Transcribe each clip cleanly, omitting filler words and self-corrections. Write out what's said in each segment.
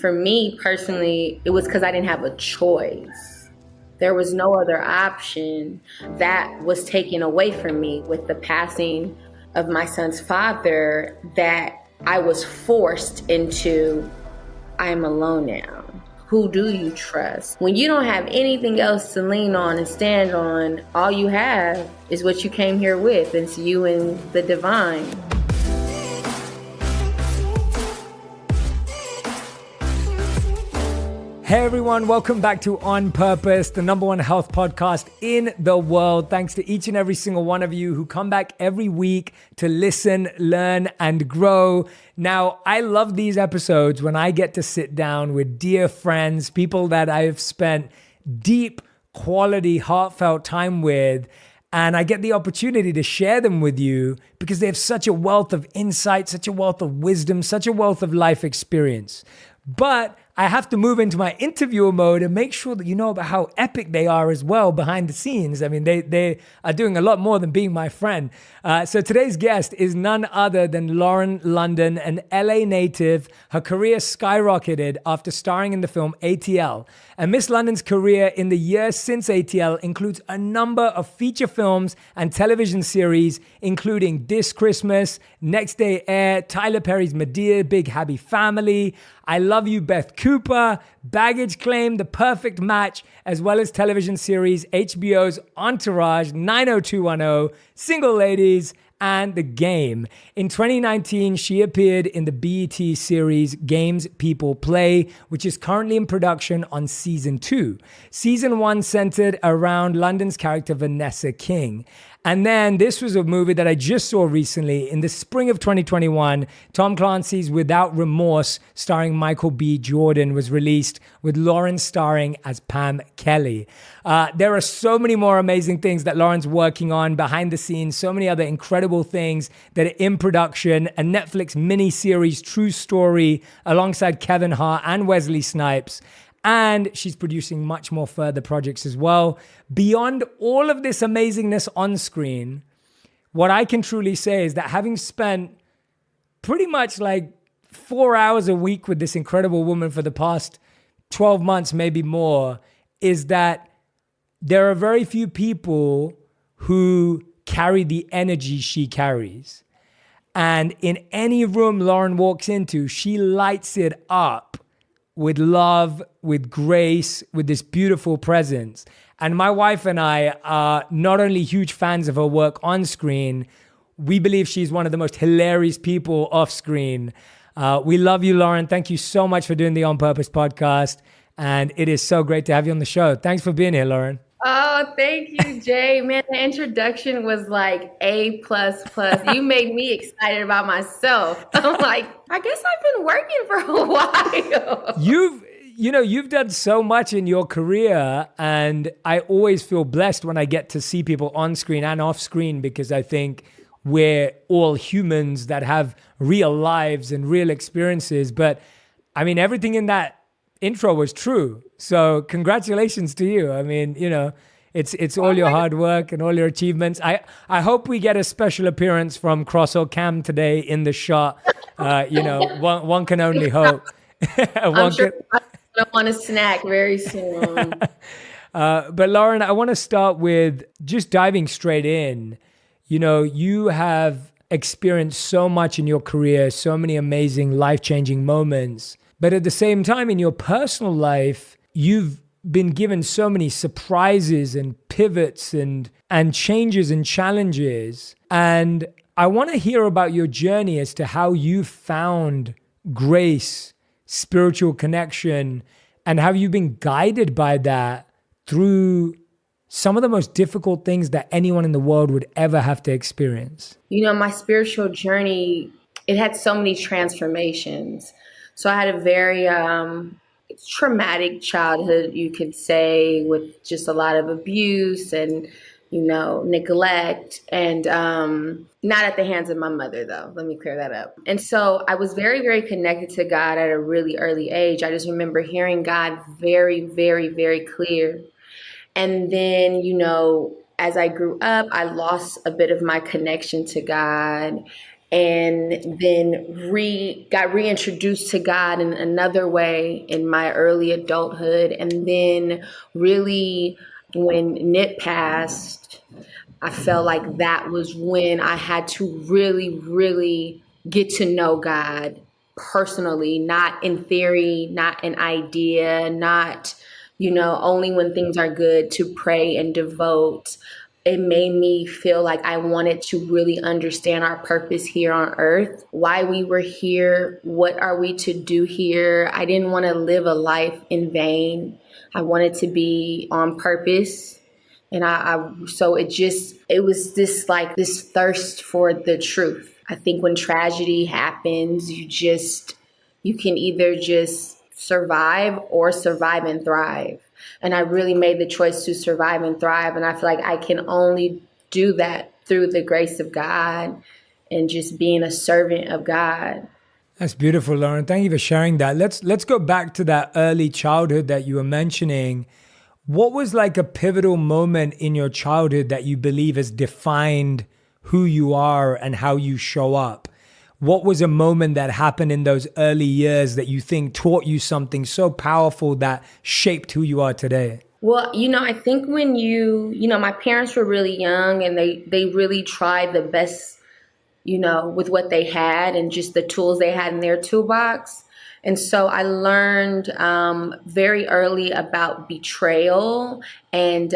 For me personally, it was because I didn't have a choice. There was no other option. That was taken away from me with the passing of my son's father, that I was forced into, I'm alone now. Who do you trust? When you don't have anything else to lean on and stand on, all you have is what you came here with. It's you and the divine. Hey everyone, welcome back to On Purpose, the #1 health podcast in the world. Thanks to each and every single one of you who come back every week to listen, learn, and grow. Now, I love these episodes when I get to sit down with dear friends, people that I've spent deep, quality, heartfelt time with, and I get the opportunity to share them with you because they have such a wealth of insight, such a wealth of wisdom, such a wealth of life experience. But I have to move into my interviewer mode and make sure that you know about how epic they are as well behind the scenes. I mean, they are doing a lot more than being my friend. So today's guest is none other than Lauren London, an LA native. Her career skyrocketed after starring in the film ATL. And Miss London's career in the years since ATL includes a number of feature films and television series, including This Christmas, Next Day Air, Tyler Perry's Madea, Big Happy Family, I Love You, Beth Cooper, Baggage Claim, The Perfect Match, as well as television series HBO's Entourage, 90210, Single Ladies, and The Game. In 2019, she appeared in the BET series Games People Play, which is currently in production on season 2. Season 1 centered around London's character Vanessa King. And then this was a movie that I just saw recently. In the spring of 2021, Tom Clancy's Without Remorse, starring Michael B. Jordan, was released with Lauren starring as Pam Kelly. There are so many more amazing things that Lauren's working on behind the scenes, so many other incredible things that are in production, a Netflix miniseries, True Story, alongside Kevin Hart and Wesley Snipes. And she's producing much more further projects as well. Beyond all of this amazingness on screen, what I can truly say is that having spent pretty much like 4 hours a week with this incredible woman for the past 12 months, maybe more, is that there are very few people who carry the energy she carries. And in any room Lauren walks into, she lights it up with love, with grace, with this beautiful presence. And my wife and I are not only huge fans of her work on screen, we believe she's one of the most hilarious people off screen. We love you, Lauren. Thank you so much for doing the On Purpose podcast. And it is so great to have you on the show. Thanks for being here, Lauren. Oh, thank you, Jay. Man, the introduction was like A++. You made me excited about myself. I'm like, I guess I've been working for a while. You've done so much in your career, and I always feel blessed when I get to see people on screen and off screen, because I think we're all humans that have real lives and real experiences. But I mean, everything in that intro was true. So congratulations to you. I mean, it's all your hard work and all your achievements. I hope we get a special appearance from Cross or Cam today in the shot. One can only hope. I'm sure I want a snack very soon. But Lauren, I want to start with just diving straight in. You have experienced so much in your career, so many amazing life-changing moments. But at the same time, in your personal life, you've been given so many surprises and pivots and changes and challenges. And I want to hear about your journey as to how you found grace, spiritual connection, and how you've been guided by that through some of the most difficult things that anyone in the world would ever have to experience. My spiritual journey, it had so many transformations. So I had a very traumatic childhood, you could say, with just a lot of abuse and, neglect, and not at the hands of my mother, though. Let me clear that up. And so I was very, very connected to God at a really early age. I just remember hearing God very, very, very clear. And then, as I grew up, I lost a bit of my connection to God. and then got reintroduced to God in another way in my early adulthood. And then really when Nip passed, I felt like that was when I had to really, really get to know God personally, not in theory, not an idea, not, only when things are good to pray and devote. It made me feel like I wanted to really understand our purpose here on earth, why we were here, what are we to do here. I didn't want to live a life in vain. I wanted to be on purpose. And so it was this like this thirst for the truth. I think when tragedy happens, you can either just survive or survive and thrive. And I really made the choice to survive and thrive. And I feel like I can only do that through the grace of God and just being a servant of God. That's beautiful, Lauren. Thank you for sharing that. Let's go back to that early childhood that you were mentioning. What was like a pivotal moment in your childhood that you believe has defined who you are and how you show up? What was a moment that happened in those early years that you think taught you something so powerful that shaped who you are today? Well, I think when my parents were really young and they really tried the best, with what they had and just the tools they had in their toolbox. And so I learned very early about betrayal and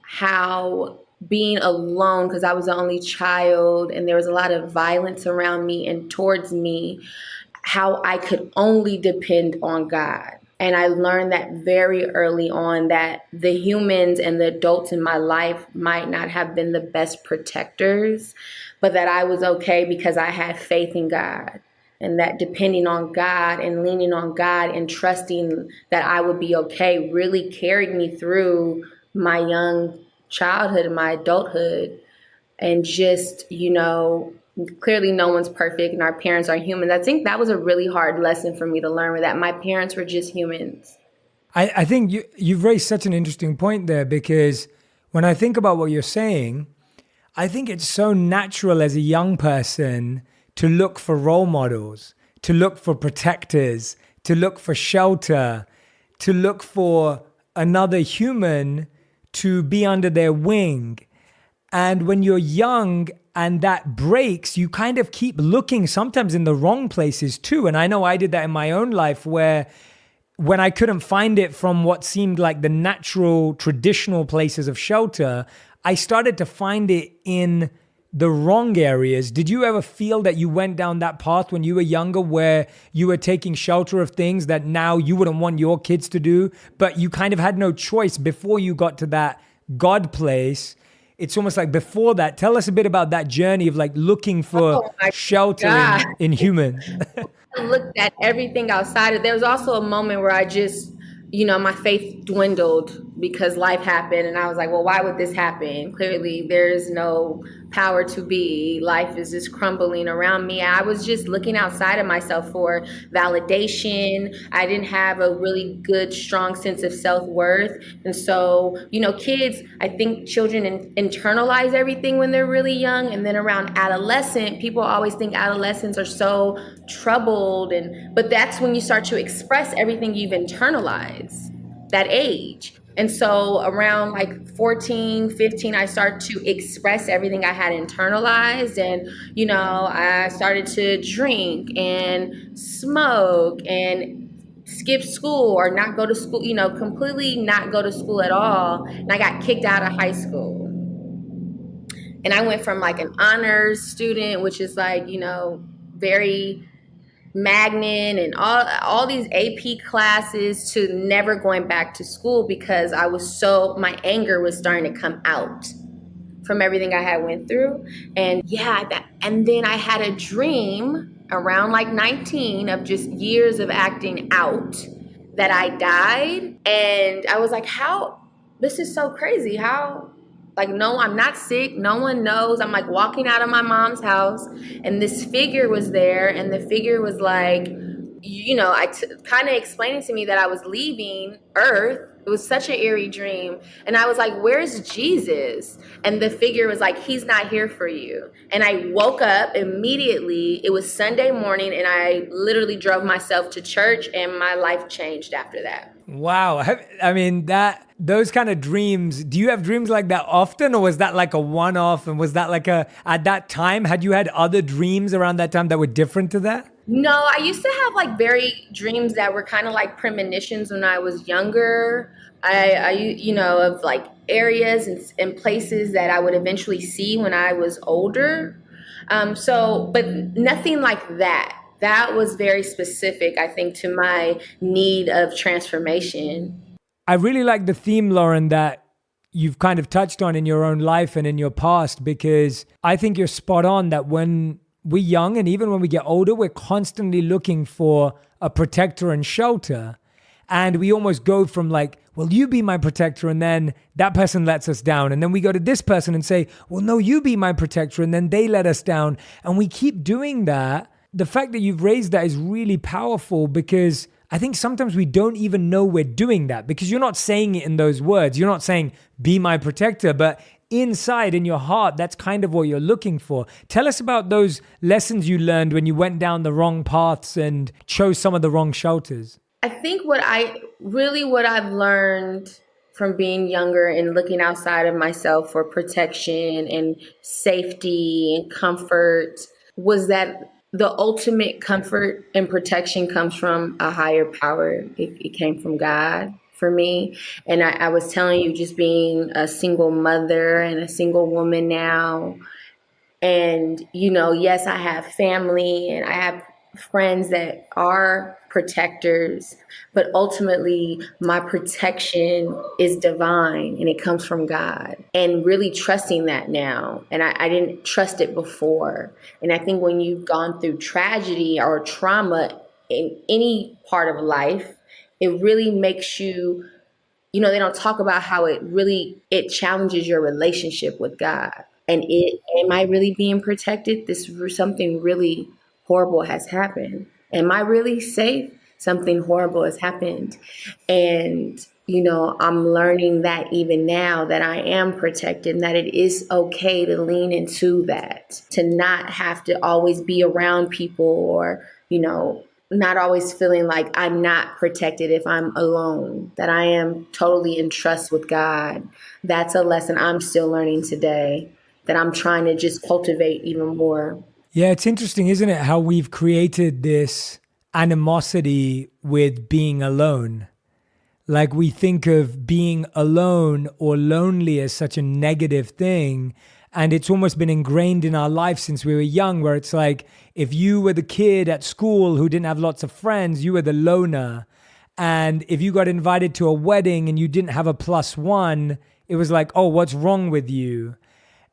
how being alone, because I was the only child and there was a lot of violence around me and towards me, how I could only depend on God. And I learned that very early on, that the humans and the adults in my life might not have been the best protectors, but that I was okay because I had faith in God. And that depending on God and leaning on God and trusting that I would be okay really carried me through my young childhood and my adulthood. And just, clearly no one's perfect and our parents are humans. I think that was a really hard lesson for me to learn, that my parents were just humans. I think you've raised such an interesting point there, because when I think about what you're saying, I think it's so natural as a young person to look for role models, to look for protectors, to look for shelter, to look for another human to be under their wing. And when you're young and that breaks, you kind of keep looking sometimes in the wrong places too. And I know I did that in my own life, where when I couldn't find it from what seemed like the natural, traditional places of shelter, I started to find it in the wrong areas. Did you ever feel that you went down that path when you were younger, where you were taking shelter of things that now you wouldn't want your kids to do, but you kind of had no choice before you got to that God place? It's almost like before that. Tell us a bit about that journey of like looking for shelter in humans. I looked at everything outside of. There was also a moment where I just, my faith dwindled because life happened. And I was like, well, why would this happen? Clearly, there's no power to be. Life is just crumbling around me. I was just looking outside of myself for validation. I didn't have a really good, strong sense of self-worth. And so, kids, I think children internalize everything when they're really young. And then around adolescent, people always think adolescents are so troubled. But that's when you start to express everything you've internalized, that age. And so around like 14, 15, I started to express everything I had internalized. And, I started to drink and smoke and skip school or not go to school, completely not go to school at all. And I got kicked out of high school. And I went from like an honors student, which is like, very magnet and all these AP classes, to never going back to school because my anger was starting to come out from everything I had went through. And and then I had a dream around like 19 of just years of acting out that I died. And I was like, this is so crazy. No, I'm not sick. No one knows. I'm like walking out of my mom's house and this figure was there, and the figure was like, kind of explaining to me that I was leaving Earth. It was such an eerie dream. And I was like, where's Jesus? And the figure was like, he's not here for you. And I woke up immediately. It was Sunday morning, and I literally drove myself to church, and my life changed after that. Wow. I mean, those kind of dreams, do you have dreams like that often, or was that like a one-off? And was that like at that time, had you had other dreams around that time that were different to that? No, I used to have like very dreams that were kind of like premonitions when I was younger. Of like areas and places that I would eventually see when I was older. But nothing like that. That was very specific, I think, to my need of transformation. I really like the theme, Lauren, that you've kind of touched on in your own life and in your past, because I think you're spot on that when we're young and even when we get older, we're constantly looking for a protector and shelter. And we almost go from like, well, you be my protector. And then that person lets us down. And then we go to this person and say, well, no, you be my protector. And then they let us down. And we keep doing that. The fact that you've raised that is really powerful, because I think sometimes we don't even know we're doing that, because you're not saying it in those words. You're not saying, be my protector, but inside in your heart, that's kind of what you're looking for. Tell us about those lessons you learned when you went down the wrong paths and chose some of the wrong shelters. I think what I've learned from being younger and looking outside of myself for protection and safety and comfort was that the ultimate comfort and protection comes from a higher power. It came from God for me. And I was telling you, just being a single mother and a single woman now. And, yes, I have family and I have friends that are protectors, but ultimately my protection is divine and it comes from God, and really trusting that now. And I didn't trust it before. And I think when you've gone through tragedy or trauma in any part of life, it really makes you, they don't talk about how it challenges your relationship with God. And am I really being protected? Something really horrible has happened. Am I really safe? Something horrible has happened. And, I'm learning that even now that I am protected, and that it is okay to lean into that, to not have to always be around people, or, not always feeling like I'm not protected if I'm alone, that I am totally in trust with God. That's a lesson I'm still learning today, that I'm trying to just cultivate even more. Yeah, it's interesting, isn't it, how we've created this animosity with being alone. Like, we think of being alone or lonely as such a negative thing. And it's almost been ingrained in our life since we were young, where it's like, if you were the kid at school who didn't have lots of friends, you were the loner. And if you got invited to a wedding and you didn't have a +1, it was like, oh, what's wrong with you?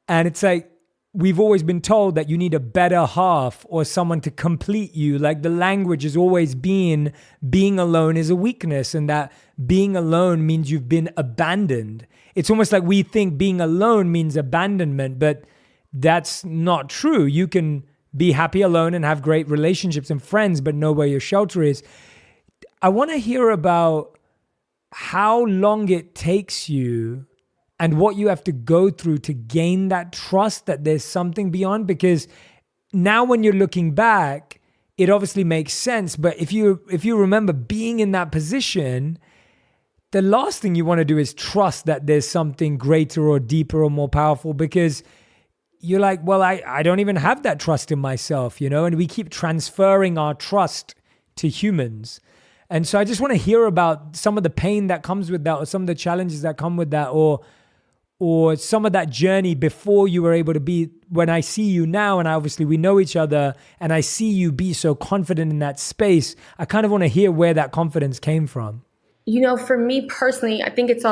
And it's like, we've always been told that you need a better half or someone to complete you. Like, the language has always been being alone is a weakness, and that being alone means you've been abandoned. It's almost like we think being alone means abandonment, but that's not true. You can be happy alone and have great relationships and friends, but know where your shelter is. I want to hear about how long it takes you and what you have to go through to gain that trust that there's something beyond. Because now when you're looking back, it obviously makes sense. But if you remember being in that position, the last thing you want to do is trust that there's something greater or deeper or more powerful, because you're like, well, I don't even have that trust in myself, and we keep transferring our trust to humans. And so I just want to hear about some of the pain that comes with that, or some of the challenges that come with that, or some of that journey before you were able to be, when I see you now, and obviously we know each other, and I see you be so confident in that space, I kind of want to hear where that confidence came from. For me personally, I think it's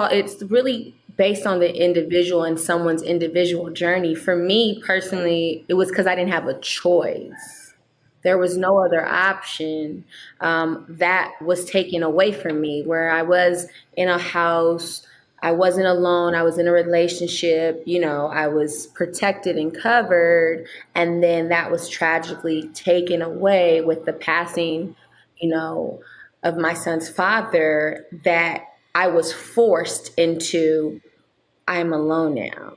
really based on the individual and someone's individual journey. For me personally, it was because I didn't have a choice. There was no other option that was taken away from me, where I was in a house. I wasn't alone. I was in a relationship, I was protected and covered. And then that was tragically taken away with the passing, you know, of my son's father, that I was forced into, I'm alone now.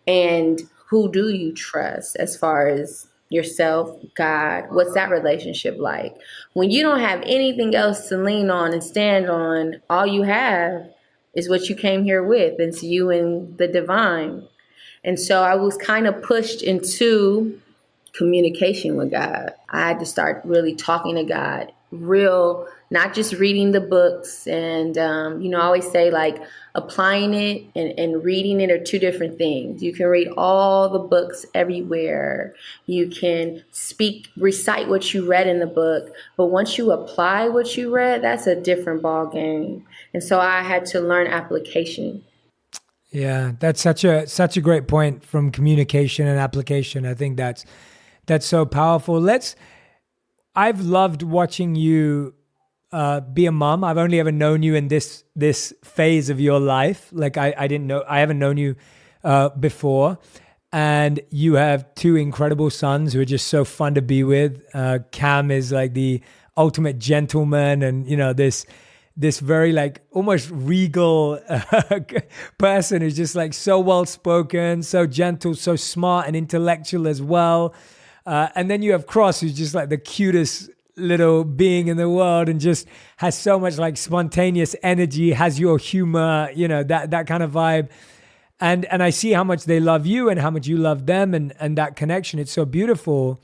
And who do you trust as far as yourself, God? What's that relationship like? When you don't have anything else to lean on and stand on, all you have is what you came here with. It's you and the divine. And so I was kind of pushed into communication with God. I had to start really talking to God, real, not just reading the books. And, I always say like applying it and reading it are two different things. You can read all the books everywhere. You can recite what you read in the book. But once you apply what you read, that's a different ball game. And so I had to learn application. Yeah, that's such a great point from communication and application. I think that's so powerful. I've loved watching you be a mom. I've only ever known you in this phase of your life. Like I haven't known you before. And you have two incredible sons who are just so fun to be with. Cam is like the ultimate gentleman, and this very like almost regal person who's just like so well spoken, so gentle, so smart and intellectual as well. And then you have Cross, who's just like the cutest little being in the world and just has so much like spontaneous energy, has your humor, that kind of vibe. And I see how much they love you and how much you love them, and that connection. It's so beautiful.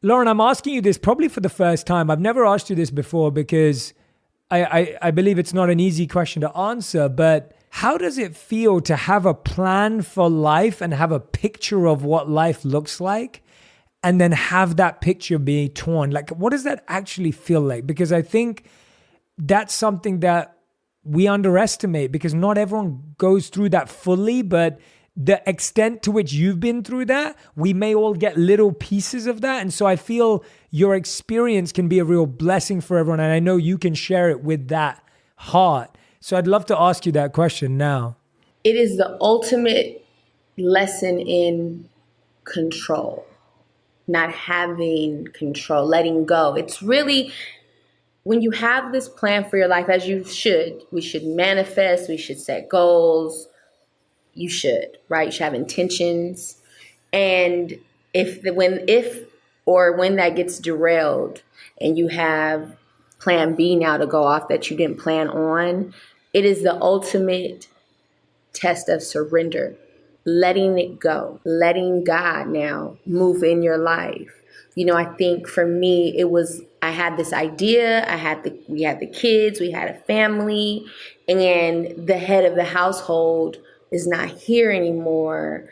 Lauren, I'm asking you this probably for the first time. I've never asked you this before because I believe it's not an easy question to answer, but how does it feel to have a plan for life and have a picture of what life looks like, and then have that picture be torn? Like, what does that actually feel like? Because I think that's something that we underestimate, because not everyone goes through that fully, but the extent to which you've been through that, we may all get little pieces of that. And so I feel your experience can be a real blessing for everyone. And I know you can share it with that heart. So I'd love to ask you that question now. It is the ultimate lesson in control, not having control, letting go. It's really, when you have this plan for your life, as we should manifest, we should set goals. You should, right? You should have intentions. And when that gets derailed and you have plan B now to go off that you didn't plan on, it is the ultimate test of surrender, letting it go, letting God now move in your life. I think for me, I had this idea, we had the kids, we had a family, and the head of the household is not here anymore.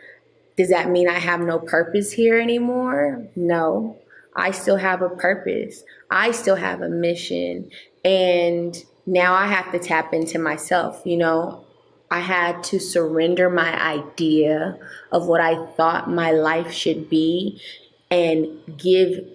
Does that mean I have no purpose here anymore? No, I still have a purpose. I still have a mission. And now I have to tap into myself. I had to surrender my idea of what I thought my life should be and give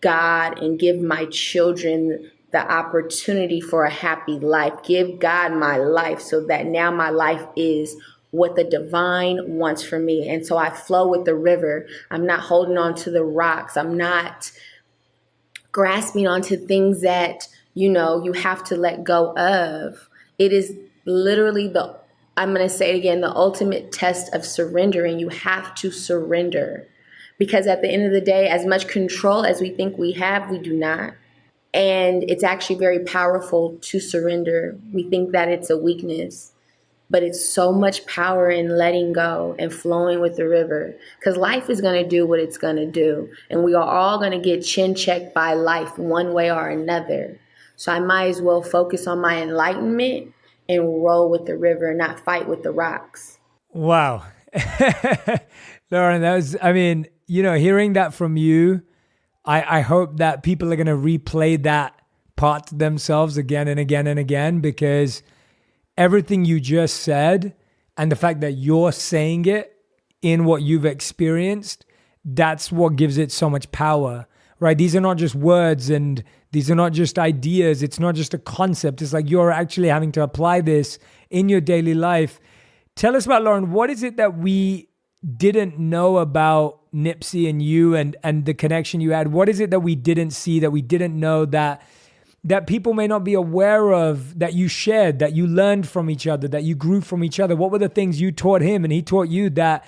God and give my children the opportunity for a happy life. Give God my life so that now my life is what the divine wants for me. And so I flow with the river. I'm not holding on to the rocks. I'm not grasping onto things that, you have to let go of. It is literally I'm going to say it again, the ultimate test of surrendering. You have to surrender, because at the end of the day, as much control as we think we have, we do not. And it's actually very powerful to surrender. We think that it's a weakness, but it's so much power in letting go and flowing with the river, because life is going to do what it's going to do. And we are all going to get chin checked by life one way or another. So I might as well focus on my enlightenment and roll with the river, not fight with the rocks. Wow. Lauren, hearing that from you, I hope that people are going to replay that part to themselves again and again and again, because everything you just said and the fact that you're saying it in what you've experienced, that's what gives it so much power, right? These are not just words and these are not just ideas. It's not just a concept. It's like you're actually having to apply this in your daily life. Tell us about, Lauren, what is it that we didn't know about Nipsey and you and the connection you had? What is it that we didn't see, that we didn't know, that people may not be aware of, that you shared, that you learned from each other, that you grew from each other? What were the things you taught him and he taught you that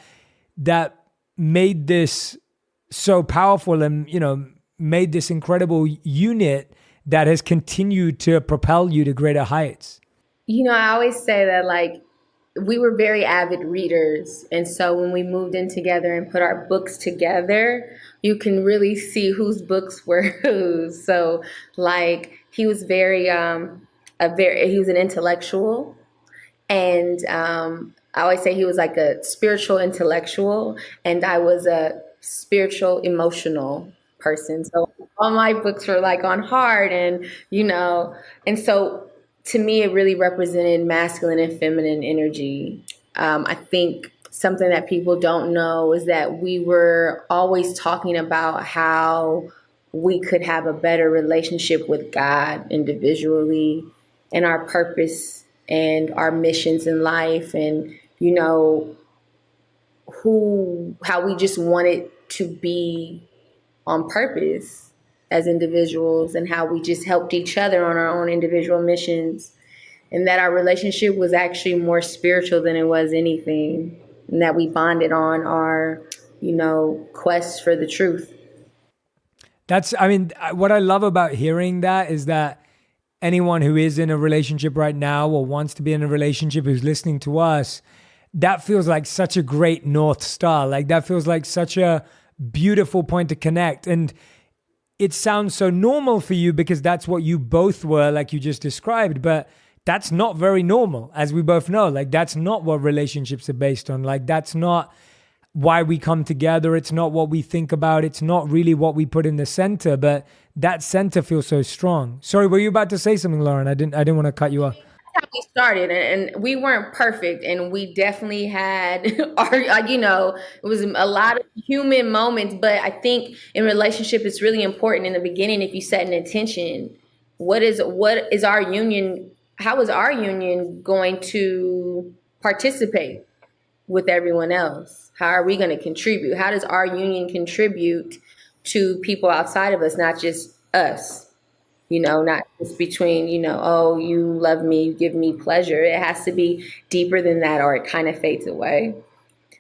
made this so powerful and, made this incredible unit that has continued to propel you to greater heights? I always say that, like, we were very avid readers. And so when we moved in together and put our books together, you can really see whose books were whose. So, like, he was he was an intellectual. And I always say he was like a spiritual intellectual, and I was a spiritual emotional person. So all my books were like on heart, and so to me, it really represented masculine and feminine energy. I think something that people don't know is that we were always talking about how we could have a better relationship with God individually, and our purpose and our missions in life, and how we just wanted to be on purpose as individuals, and how we just helped each other on our own individual missions, and that our relationship was actually more spiritual than it was anything, and that we bonded on our quest for the truth. What I love about hearing that is that anyone who is in a relationship right now or wants to be in a relationship who's listening to us, that feels like such a great North Star. Like, that feels like such a beautiful point to connect. And it sounds so normal for you because that's what you both were, like you just described, but that's not very normal, as we both know. Like, that's not what relationships are based on. Like, that's not why we come together. It's not what we think about. It's not really what we put in the center, but that center feels so strong. Sorry, were you about to say something, Lauren? I didn't want to cut you off. How we started, and we weren't perfect, and we definitely had our it was a lot of human moments, but I think in relationship it's really important in the beginning, if you set an intention, what is our union, how is our union going to participate with everyone else? How are we going to contribute? How does our union contribute to people outside of us, not just us? Not just between, oh, you love me, you give me pleasure. It has to be deeper than that, or it kind of fades away.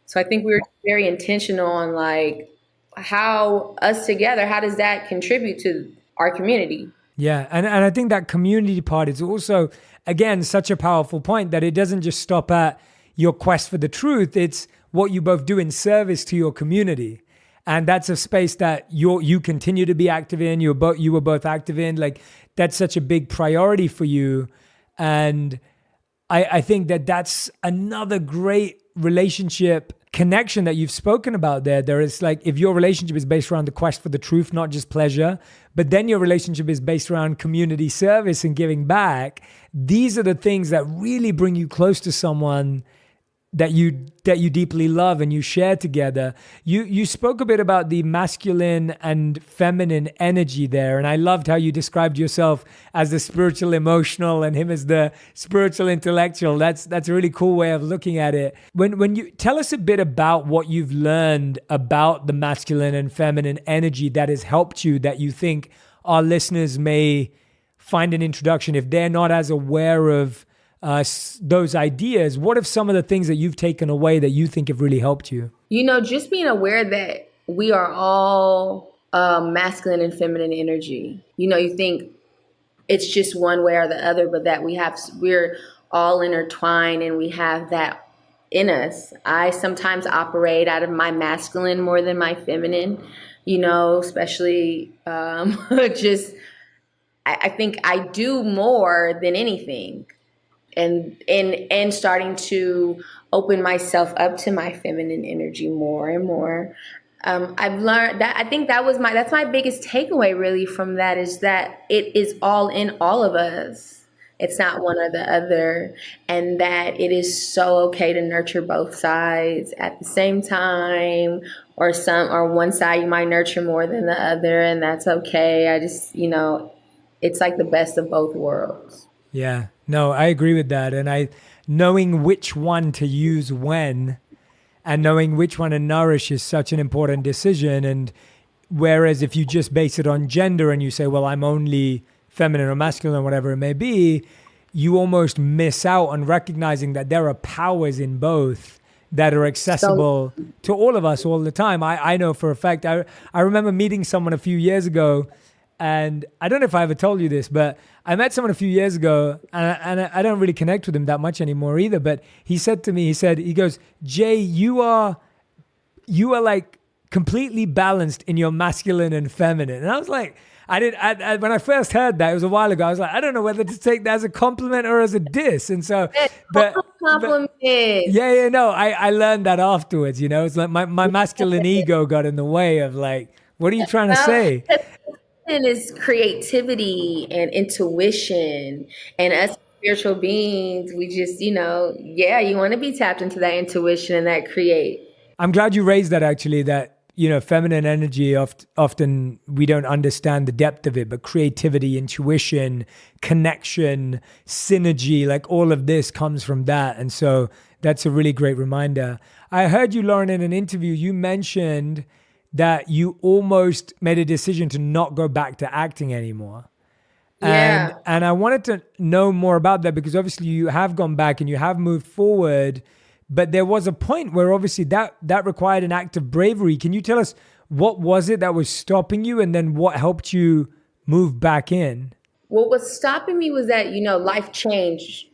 So I think we were very intentional on, like, how us together, how does that contribute to our community? Yeah. And I think that community part is also, again, such a powerful point, that it doesn't just stop at your quest for the truth. It's what you both do in service to your community. And that's a space that you continue to be active in. You were both active in. Like, that's such a big priority for you. And I think that that's another great relationship connection that you've spoken about there. There is, like, if your relationship is based around the quest for the truth, not just pleasure, but then your relationship is based around community service and giving back, these are the things that really bring you close to someone that you deeply love and you share together. You spoke a bit about the masculine and feminine energy there, and I loved how you described yourself as the spiritual emotional and him as the spiritual intellectual. That's a really cool way of looking at it. When you tell us a bit about what you've learned about the masculine and feminine energy that has helped you, that you think our listeners may find an introduction if they're not as aware of those ideas. What are some of the things that you've taken away that you think have really helped you? Just being aware that we are all masculine and feminine energy. You think it's just one way or the other, but that we're all intertwined and we have that in us. I sometimes operate out of my masculine more than my feminine, especially just, I think I do more than anything. And starting to open myself up to my feminine energy more and more. I've learned that, I think that's my biggest takeaway really from that, is that it is all in all of us. It's not one or the other, and that it is so okay to nurture both sides at the same time, or one side you might nurture more than the other, and that's okay. I just, it's like the best of both worlds. Yeah, no, I agree with that. And knowing which one to use when, and knowing which one to nourish is such an important decision. And whereas if you just base it on gender and you say, well, I'm only feminine or masculine, whatever it may be, you almost miss out on recognizing that there are powers in both that are accessible to all of us all the time. I know for a fact, I remember meeting someone a few years ago, and I don't know if I ever told you this, but I met someone a few years ago, and I don't really connect with him that much anymore either. But he said to me, he goes, Jay, you are like completely balanced in your masculine and feminine. And I was like, when I first heard that, it was a while ago, I was like, I don't know whether to take that as a compliment or as a diss. And so, compliment. No, I learned that afterwards, it's like my masculine ego got in the way of like, what are you trying to say? Is creativity and intuition, and us spiritual beings, we just, you want to be tapped into that intuition and that create. I'm glad you raised that, actually, that, feminine energy, often we don't understand the depth of it, but creativity, intuition, connection, synergy, like all of this comes from that. And so that's a really great reminder. I heard you, Lauren, in an interview, you mentioned that you almost made a decision to not go back to acting anymore. Yeah. And I wanted to know more about that, because obviously you have gone back and you have moved forward, but there was a point where obviously that required an act of bravery. Can you tell us what was it that was stopping you, and then what helped you move back in? What was stopping me was that, life changed.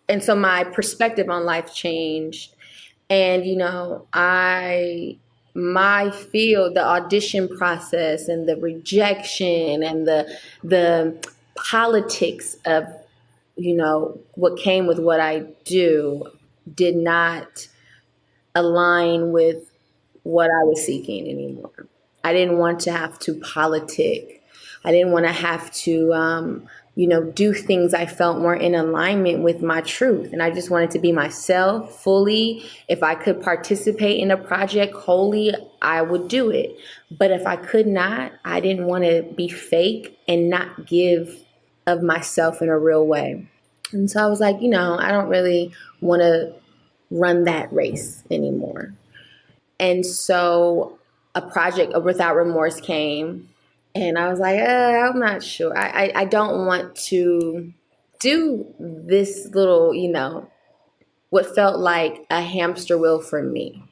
And so my perspective on life changed. And, my field, the audition process and the rejection and the politics of, what came with what I do did not align with what I was seeking anymore. I didn't want to have to politic. I didn't want to have to, do things I felt weren't in alignment with my truth. And I just wanted to be myself fully. If I could participate in a project wholly, I would do it. But if I could not, I didn't want to be fake and not give of myself in a real way. And so I was like, I don't really want to run that race anymore. And so a project of Without Remorse came. And I was like, I'm not sure. I don't want to do this little, what felt like a hamster wheel for me.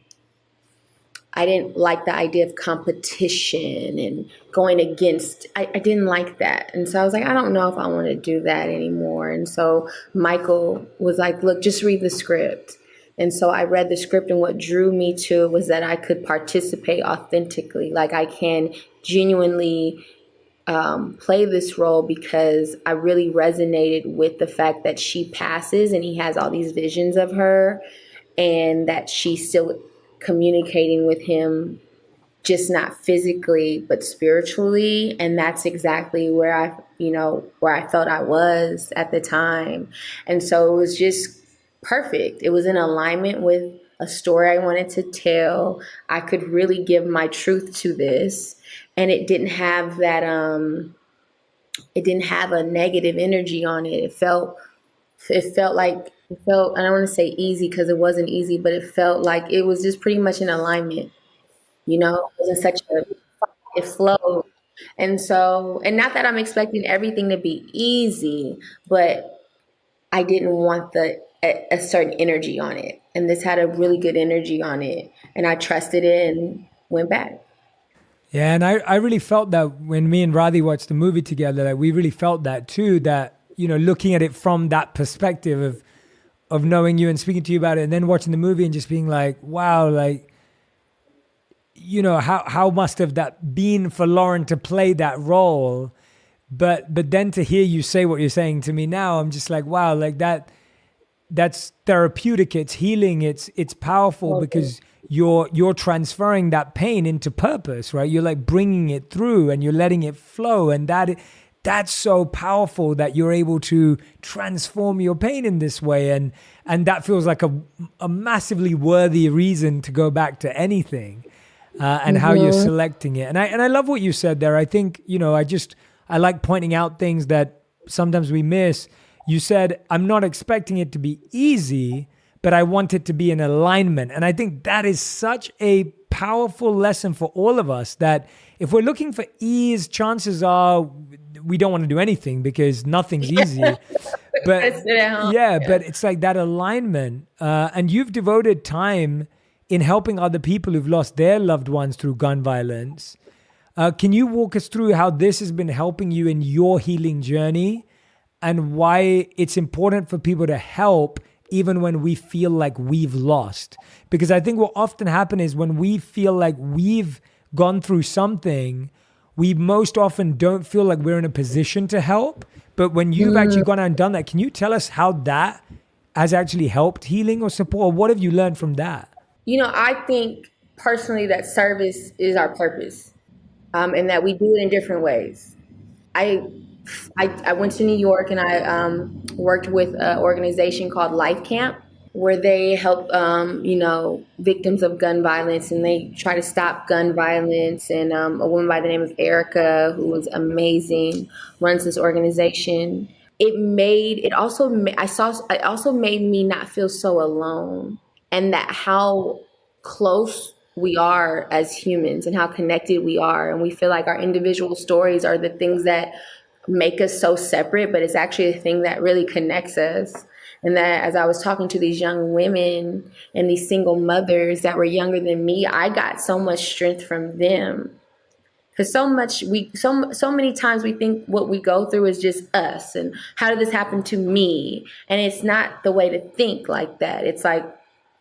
I didn't like the idea of competition and going against. I didn't like that. And so I was like, I don't know if I want to do that anymore. And so Michael was like, look, just read the script. And so I read the script, and what drew me to it was that I could participate authentically. Like I can genuinely play this role, because I really resonated with the fact that she passes and he has all these visions of her, and that she's still communicating with him, just not physically, but spiritually. And that's exactly where I felt I was at the time. And so it was just perfect. It was in alignment with a story I wanted to tell. I could really give my truth to this. And it didn't have that, it didn't have a negative energy on it. It felt, I don't want to say easy, because it wasn't easy, but it felt like it was just pretty much in alignment. It wasn't it flowed. And so, and not that I'm expecting everything to be easy, but I didn't want a certain energy on it. And this had a really good energy on it. And I trusted it and went back. Yeah, and I really felt that when me and Radhi watched the movie together, that we really felt that too, that, looking at it from that perspective of knowing you and speaking to you about it, and then watching the movie and just being like, wow, like, how must have that been for Lauren to play that role? But then to hear you say what you're saying to me now, I'm just like, wow, like that's therapeutic, it's healing, it's powerful, because you're transferring that pain into purpose, right? You're like bringing it through and you're letting it flow. And that's so powerful that you're able to transform your pain in this way. And that feels like a massively worthy reason to go back to anything, and how you're selecting it. And I love what you said there. I think, I like pointing out things that sometimes we miss. You said, I'm not expecting it to be easy, but I want it to be in alignment. And I think that is such a powerful lesson for all of us, that if we're looking for ease, chances are we don't want to do anything because nothing's easy. But yeah, but it's like that alignment. And you've devoted time in helping other people who've lost their loved ones through gun violence. Can you walk us through how this has been helping you in your healing journey and why it's important for people to help even when we feel like we've lost? Because I think what often happens is when we feel like we've gone through something, we most often don't feel like we're in a position to help. But when you've actually gone out and done that, can you tell us how that has actually helped healing or support? Or what have you learned from that? I think personally that service is our purpose, and that we do it in different ways. I I went to New York and I worked with an organization called Life Camp, where they help victims of gun violence, and they try to stop gun violence. And a woman by the name of Erica, who was amazing, runs this organization. It also made me not feel so alone, and that how close we are as humans and how connected we are. And we feel like our individual stories are the things that make us so separate, but it's actually a thing that really connects us. And that as I was talking to these young women and these single mothers that were younger than me, I got so much strength from them. Because so many times we think what we go through is just us and how did this happen to me? And it's not the way to think like that. It's like,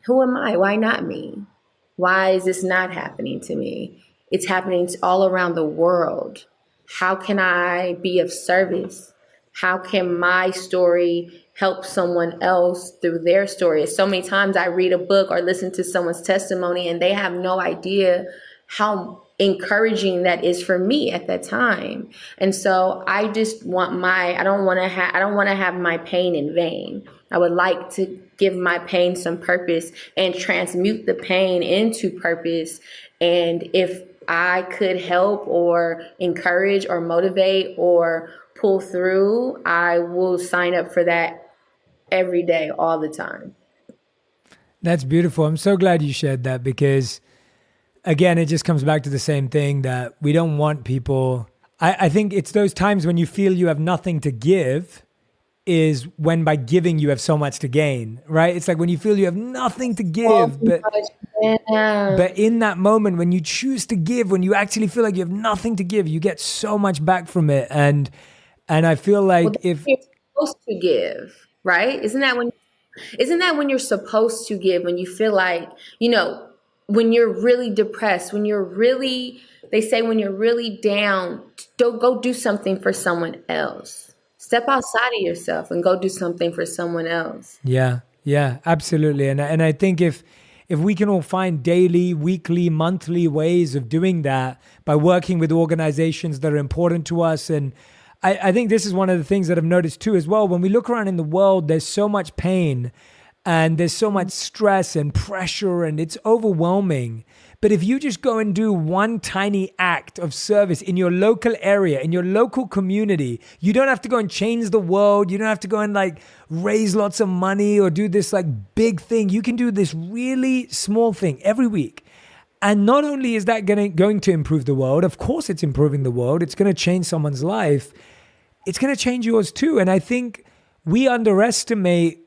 who am I? Why not me? Why is this not happening to me? It's happening all around the world. How can I be of service? How can my story help someone else through their story? So many times I read a book or listen to someone's testimony and they have no idea how encouraging that is for me at that time. And so I just want I don't want to have my pain in vain. I would like to give my pain some purpose and transmute the pain into purpose. And if I could help or encourage or motivate or pull through, I will sign up for that every day, all the time. That's beautiful. I'm so glad you shared that, because again, it just comes back to the same thing, that we don't want people. I think it's those times when you feel you have nothing to give is when by giving you have so much to gain, right? It's like when you feel you have nothing to give, but in that moment when you choose to give, when you actually feel like you have nothing to give, you get so much back from it. And I feel like if you're supposed to give, right? Isn't that when you're supposed to give, when you feel like, when you're really depressed, when you're really down, go do something for someone else. Step outside of yourself and go do something for someone else. Yeah, absolutely. And I think if we can all find daily, weekly, monthly ways of doing that by working with organizations that are important to us. And I think this is one of the things that I've noticed too as well. When we look around in the world, there's so much pain and there's so much stress and pressure, and it's overwhelming. But if you just go and do one tiny act of service in your local area, in your local community, you don't have to go and change the world. You don't have to go and raise lots of money or do this big thing. You can do this really small thing every week. And not only is that going to improve the world, of course it's improving the world. It's going to change someone's life. It's going to change yours too. And I think we underestimate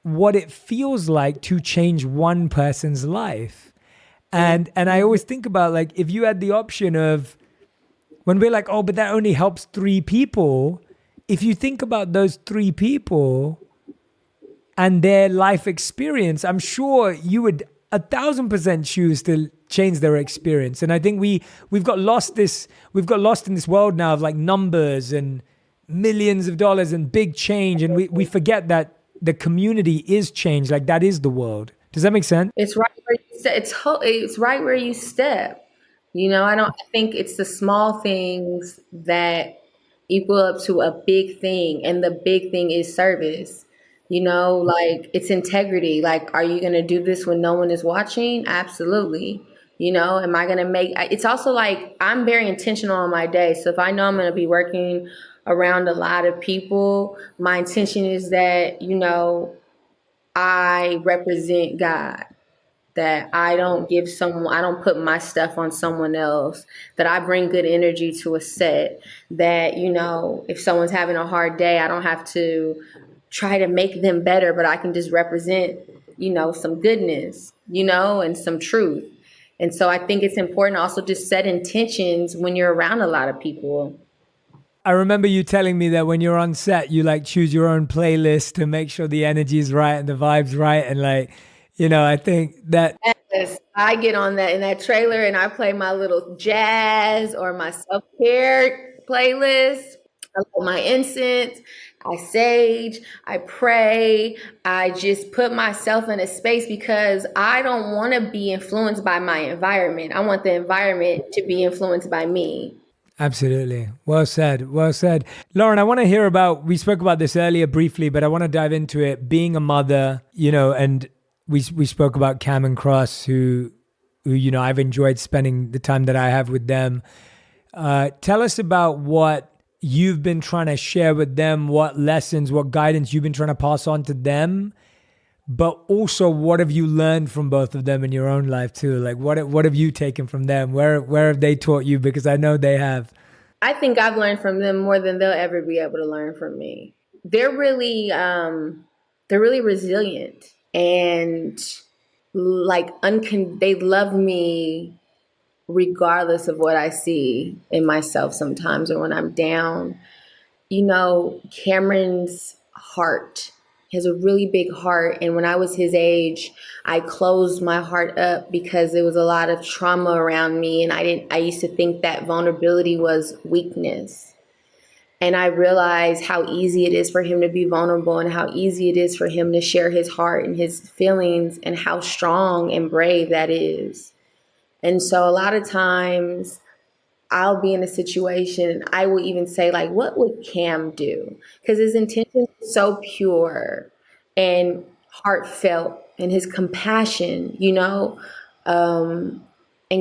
what it feels like to change one person's life. And I always think about if you had the option of, when we're like, oh, but that only helps 3 people. If you think about those 3 people and their life experience, I'm sure you would 1,000% choose to change their experience. And I think we've got lost in this world now of numbers and millions of dollars and big change. And we forget that the community is change. That is the world. Does that make sense? It's right where you step. It's right where you step. I think it's the small things that equal up to a big thing. And the big thing is service. It's integrity. Are you going to do this when no one is watching? Absolutely. Am I going to it's also I'm very intentional on my day. So if I know I'm going to be working around a lot of people, my intention is that, I represent God, that I don't put my stuff on someone else, that I bring good energy to a set, that, if someone's having a hard day, I don't have to try to make them better, but I can just represent, some goodness, and some truth. And so I think it's important to also just set intentions when you're around a lot of people. I remember you telling me that when you're on set, you like choose your own playlist to make sure the energy is right and the vibe's right. And like, I think that. Yes, I get on that in that trailer and I play my little jazz or my self-care playlist. I light my incense, I sage, I pray. I just put myself in a space because I don't want to be influenced by my environment. I want the environment to be influenced by me. Absolutely. Well said. Well said. Lauren, I want to hear about, we spoke about this earlier briefly, but I want to dive into it. Being a mother, and we spoke about Cam and Cross, who I've enjoyed spending the time that I have with them. Tell us about what you've been trying to share with them, what lessons, what guidance you've been trying to pass on to them, but also what have you learned from both of them in your own life too? Like what have you taken from them? Where have they taught you? Because I know they have. I think I've learned from them more than they'll ever be able to learn from me. They're really resilient, and they love me regardless of what I see in myself sometimes or when I'm down. Cameron's heart, he has a really big heart. And when I was his age, I closed my heart up because there was a lot of trauma around me. And I used to think that vulnerability was weakness. And I realized how easy it is for him to be vulnerable and how easy it is for him to share his heart and his feelings and how strong and brave that is. And so a lot of times I'll be in a situation and I will even say, like, what would Cam do? Because his intention is so pure and heartfelt, and his compassion, and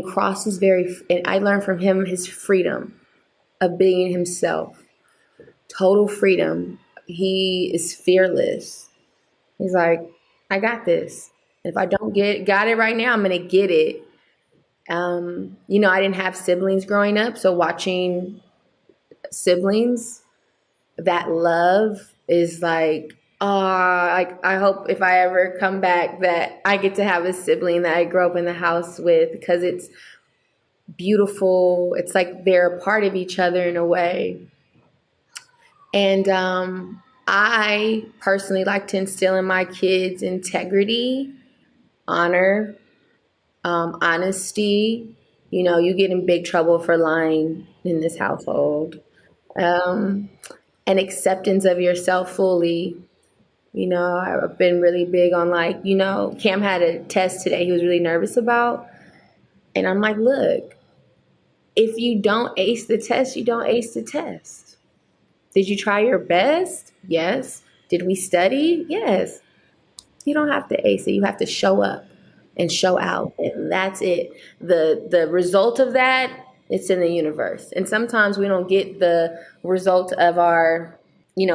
Cross is and I learned from him his freedom of being himself, total freedom. He is fearless. He's like, I got this. If I don't got it right now, I'm going to get it. I didn't have siblings growing up, so watching siblings, that love is like, I hope if I ever come back that I get to have a sibling that I grew up in the house with, because it's beautiful. It's like they're a part of each other in a way. And I personally like to instill in my kids integrity, honor, honesty. You get in big trouble for lying in this household. And acceptance of yourself fully. I've been really big on Cam had a test today he was really nervous about. And I'm like, look, if you don't ace the test, you don't ace the test. Did you try your best? Yes. Did we study? Yes. You don't have to ace it. You have to show up and show out. And that's it. The result of that, it's in the universe. And sometimes we don't get the result of our,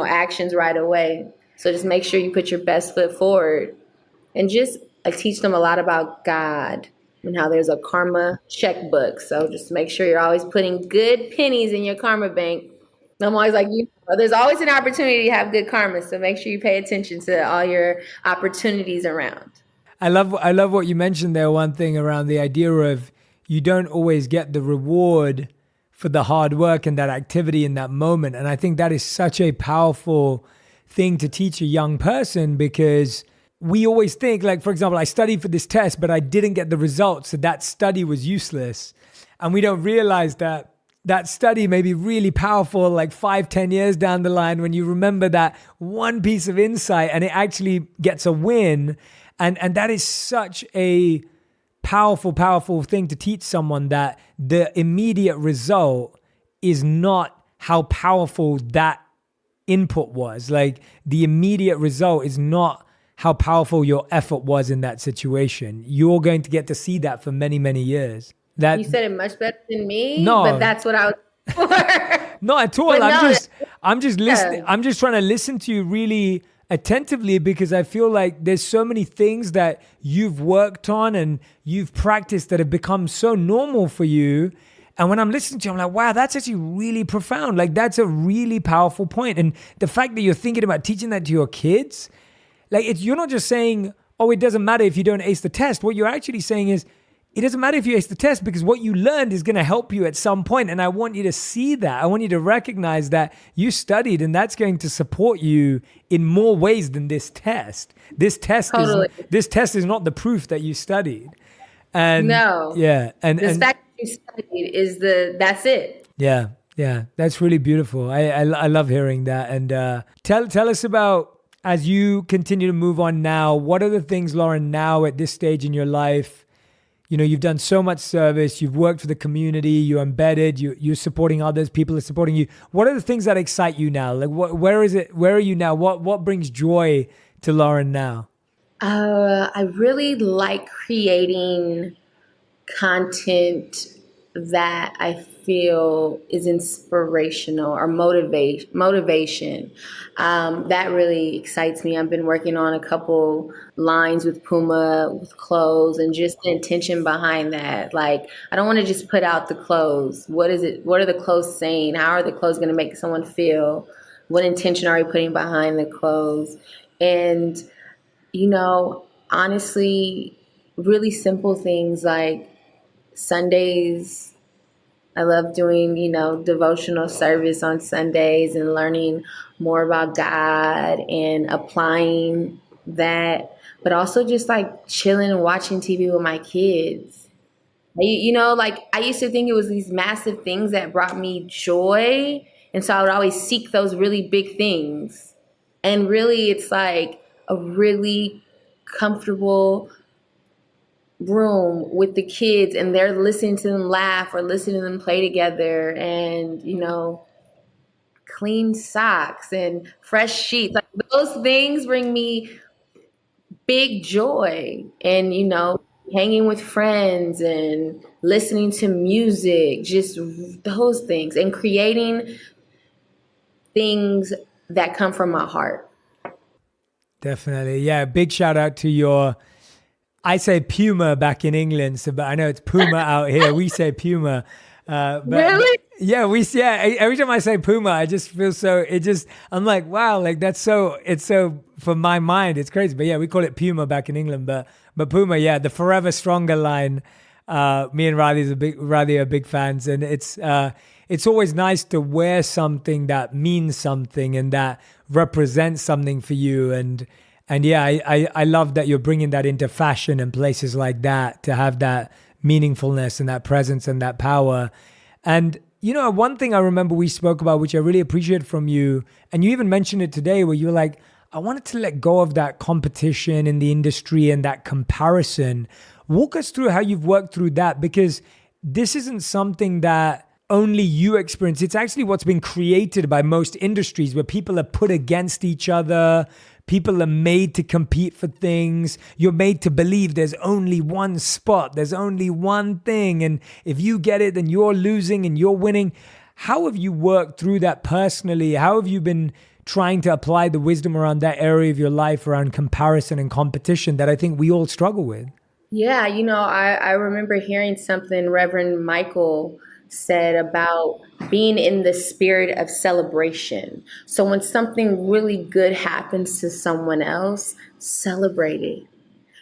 actions right away. So just make sure you put your best foot forward. And just I teach them a lot about God and how there's a karma checkbook. So just make sure you're always putting good pennies in your karma bank. I'm always like, there's always an opportunity to have good karma. So make sure you pay attention to all your opportunities around. I love what you mentioned there. One thing around the idea of you don't always get the reward for the hard work and that activity in that moment. And I think that is such a powerful thing to teach a young person, because we always think, like, for example, I studied for this test, but I didn't get the results. So that study was useless. And we don't realize that study may be really powerful, like 5-10 years down the line, when you remember that one piece of insight and it actually gets a win. And that is such a powerful thing to teach someone, that the immediate result is not how powerful that input was. Like, the immediate result is not how powerful your effort was in that situation. You're going to get to see that for many, many years. That you said it much better than me, no, but that's what I was Not at all. But no, I'm just listening. yeah, I'm just trying to listen to you really attentively because I feel like there's so many things that you've worked on and you've practiced that have become so normal for you. And when I'm listening to you, I'm like, wow, that's actually really profound. Like that's a really powerful point. And the fact that you're thinking about teaching that to your kids, like you're not just saying, oh, it doesn't matter if you don't ace the test. What you're actually saying is, it doesn't matter if you ace the test because what you learned is going to help you at some point. And I want you to see that. I want you to recognize that you studied and that's going to support you in more ways than this test. totally. This test is not the proof that you studied. And No, yeah, the fact that you studied is that's it. yeah, yeah, that's really beautiful. I love hearing that. And tell us about, as you continue to move on now, what are the things, Lauren, now at this stage in your life? You know, you've done so much service, you've worked for the community, you're embedded, you're supporting others, people are supporting you. What are the things that excite you now? Like where are you now? What brings joy to Lauren now? I really like creating content that I feel is inspirational or motivation. That really excites me. I've been working on a couple lines with Puma with clothes and just the intention behind that. Like I don't want to just put out the clothes. What is it? What are the clothes saying? How are the clothes going to make someone feel? What intention are we putting behind the clothes? And honestly, really simple things like Sundays. I love doing, devotional service on Sundays and learning more about God and applying that, but also just like chilling and watching TV with my kids. Like I used to think it was these massive things that brought me joy. And so I would always seek those really big things. And really, it's like a really comfortable room with the kids and they're listening to them laugh or listening to them play together and clean socks and fresh sheets, like those things bring me big joy. And hanging with friends and listening to music, just those things, and creating things that come from my heart. Definitely. Yeah, big shout out to your, I say Puma back in England, so but I know it's Puma out here. We say Puma. But Really? yeah, every time I say Puma, I just feel I'm like, wow, like it's so for my mind, it's crazy. But yeah, we call it Puma back in England, but Puma, yeah, the Forever Stronger line. Me and Radhi are big fans, and it's always nice to wear something that means something and that represents something for you. And yeah, I love that you're bringing that into fashion and places like that to have that meaningfulness and that presence and that power. And, one thing I remember we spoke about, which I really appreciate from you, and you even mentioned it today where you're like, I wanted to let go of that competition in the industry and that comparison. Walk us through how you've worked through that, because this isn't something that only you experience. It's actually what's been created by most industries where people are put against each other. People are made to compete for things. You're made to believe there's only one spot. There's only one thing. And if you get it, then you're losing and you're winning. How have you worked through that personally? How have you been trying to apply the wisdom around that area of your life around comparison and competition that I think we all struggle with? Yeah, I remember hearing something Reverend Michael said about being in the spirit of celebration. So when something really good happens to someone else, celebrate it.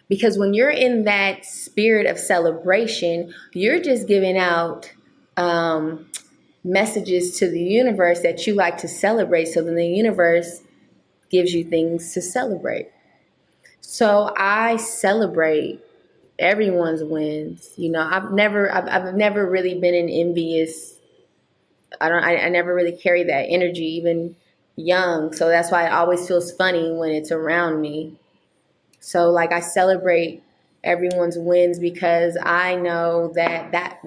Because when you're in that spirit of celebration, you're just giving out messages to the universe that you like to celebrate. So then the universe gives you things to celebrate. So I celebrate everyone's wins. I've never really been an envious. I never really carry that energy even young. So that's why it always feels funny when it's around me. So like I celebrate everyone's wins because I know that's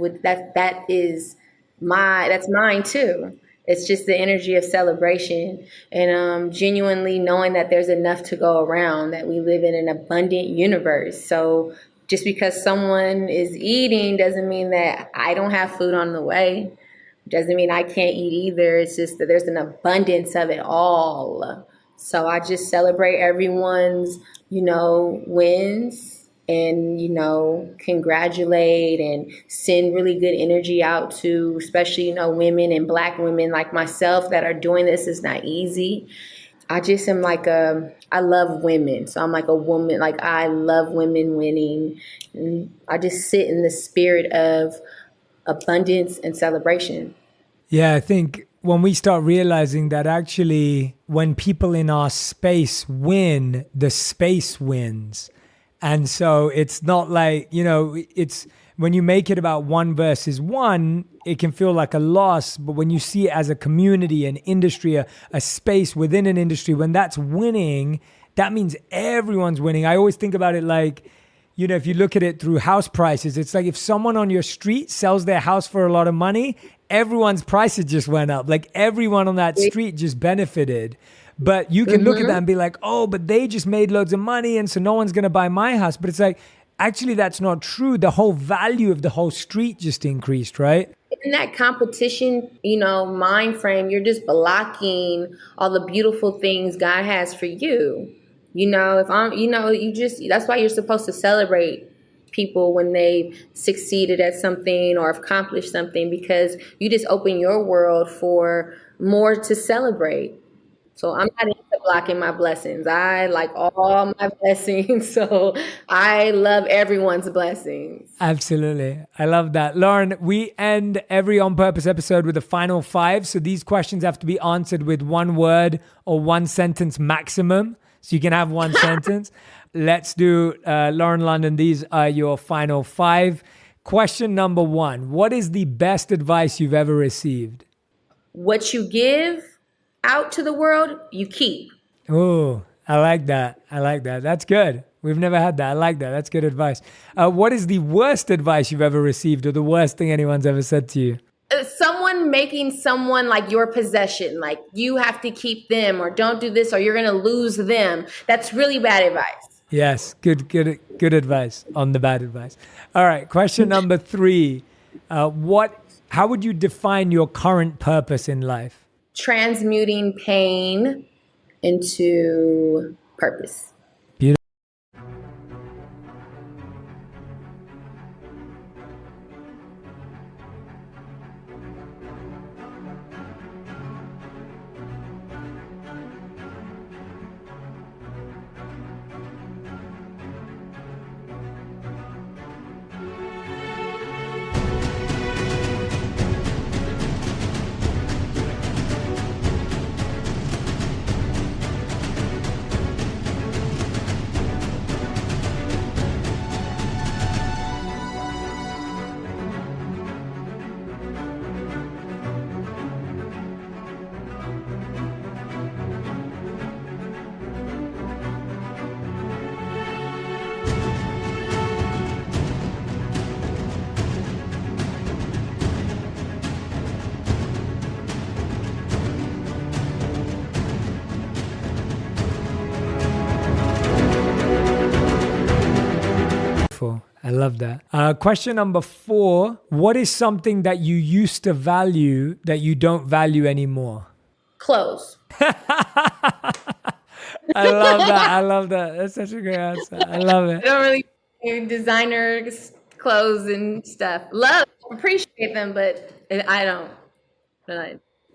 mine too. It's just the energy of celebration and genuinely knowing that there's enough to go around, that we live in an abundant universe. So just because someone is eating doesn't mean that I don't have food on the way. Doesn't mean I can't eat either. It's just that there's an abundance of it all. So I just celebrate everyone's, wins, and, congratulate and send really good energy out to, especially, women and Black women like myself that are doing this. Is not easy. I just am I love women. So I'm like a woman, like I love women winning. And I just sit in the spirit of abundance and celebration. Yeah, I think when we start realizing that actually when people in our space win, the space wins. And so it's not like, it's when you make it about one versus one, it can feel like a loss. But when you see it as a community, an industry, a space within an industry, when that's winning, that means everyone's winning. I always think about it like, if you look at it through house prices, it's like if someone on your street sells their house for a lot of money, everyone's prices just went up. Like everyone on that street just benefited. But you can look at that and be like, oh, but they just made loads of money, and so no one's going to buy my house. But it's like, actually, that's not true. The whole value of the whole street just increased, right? In that competition, mind frame, you're just blocking all the beautiful things God has for you. If I'm, that's why you're supposed to celebrate people when they've succeeded at something or accomplished something, because you just open your world for more to celebrate. So I'm not into blocking my blessings. I like all my blessings. So I love everyone's blessings. Absolutely. I love that. Lauren, we end every On Purpose episode with a final 5. So these questions have to be answered with one word or one sentence maximum. So you can have one sentence. Let's do Lauren London. These are your final 5. Question number 1. What is the best advice you've ever received? What you give out to the world, you keep. Oh, I like that. That's good. We've never had that. I like that. That's good advice. What is the worst advice you've ever received, or the worst thing anyone's ever said to you? Someone making someone like your possession, like you have to keep them, or don't do this or you're going to lose them. That's really bad advice. Yes, good advice on the bad advice. All right, question number 3. How would you define your current purpose in life? Transmuting pain into purpose. Beautiful. I love that. Question number 4. What is something that you used to value that you don't value anymore? Clothes. I love that. That's such a great answer. I love it. I don't really do designer clothes and stuff. Appreciate them, but I don't.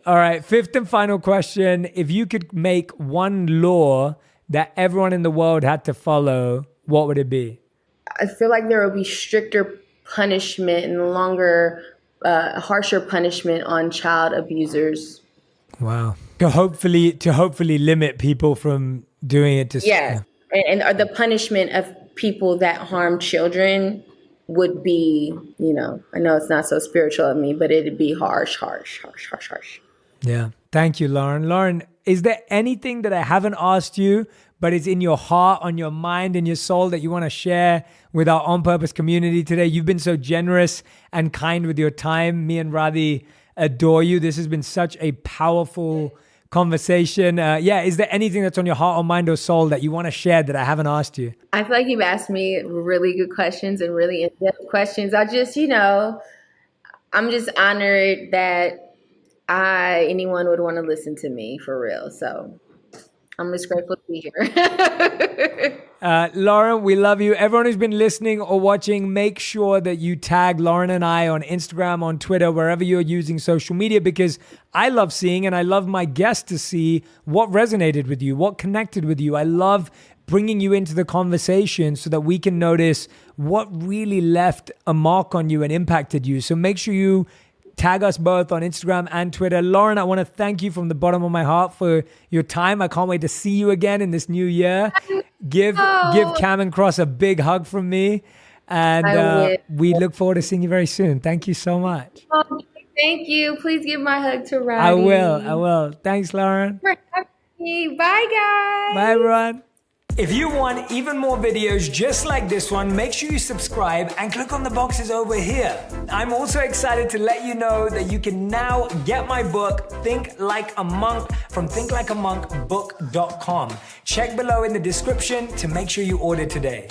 All right. 5th and final question. If you could make one law that everyone in the world had to follow, what would it be? I feel like there will be stricter punishment and harsher punishment on child abusers. Wow. To hopefully limit people from doing it. And the punishment of people that harm children would be, I know it's not so spiritual of me, but it'd be harsh. Yeah. Thank you, Lauren. Lauren, is there anything that I haven't asked you, but it's in your heart, on your mind, and your soul that you want to share with our On Purpose community today? You've been so generous and kind with your time. Me and Radhi adore you. This has been such a powerful conversation. Is there anything that's on your heart or mind or soul that you want to share that I haven't asked you? I feel like you've asked me really good questions and really in-depth questions. I just, I'm just honored that anyone would want to listen to me for real. So I'm just grateful to be here. Lauren, we love you. Everyone who's been listening or watching, make sure that you tag Lauren and I on Instagram, on Twitter, wherever you're using social media, because I love seeing and I love my guests to see what resonated with you, what connected with you. I love bringing you into the conversation so that we can notice what really left a mark on you and impacted you. So make sure you tag us both on Instagram and Twitter. Lauren, I want to thank you from the bottom of my heart for your time. I can't wait to see you again in this new year. Give Cam Cross a big hug from me. And we look forward to seeing you very soon. Thank you so much. Oh, thank you. Please give my hug to Roddy. I will. Thanks, Lauren. For having me. Bye, guys. Bye, everyone. If you want even more videos just like this one, make sure you subscribe and click on the boxes over here. I'm also excited to let you know that you can now get my book, Think Like a Monk, from thinklikeamonkbook.com. Check below in the description to make sure you order today.